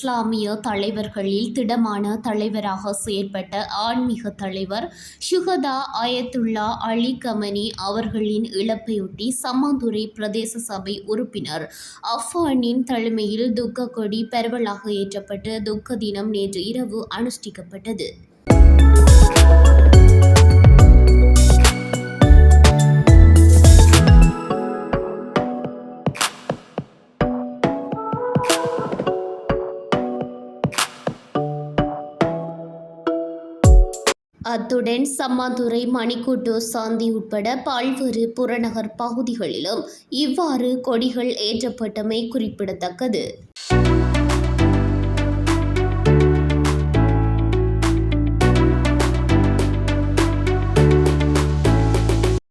இஸ்லாமிய தலைவர்களில் திடமான தலைவராக செயற்பட்ட ஆன்மீக தலைவர் ஷுஹதா அயத்துல்லா அலி கமனி அவர்களின் இழப்பையொட்டி சம்மாந்துறை பிரதேச சபை உறுப்பினர் அஃபானின் தலைமையில் துக்க கொடி பரவலாக ஏற்றப்பட்டு துக்க தினம் நேற்று இரவு அனுஷ்டிக்கப்பட்டது. அத்துடன் சம்மாந்துறை, மணிக்கூட்டு, சாந்தி உட்பட பல்வேறு புறநகர் பகுதிகளிலும் இவ்வாறு கொடிகள் ஏற்றப்பட்டமை குறிப்பிடத்தக்கது.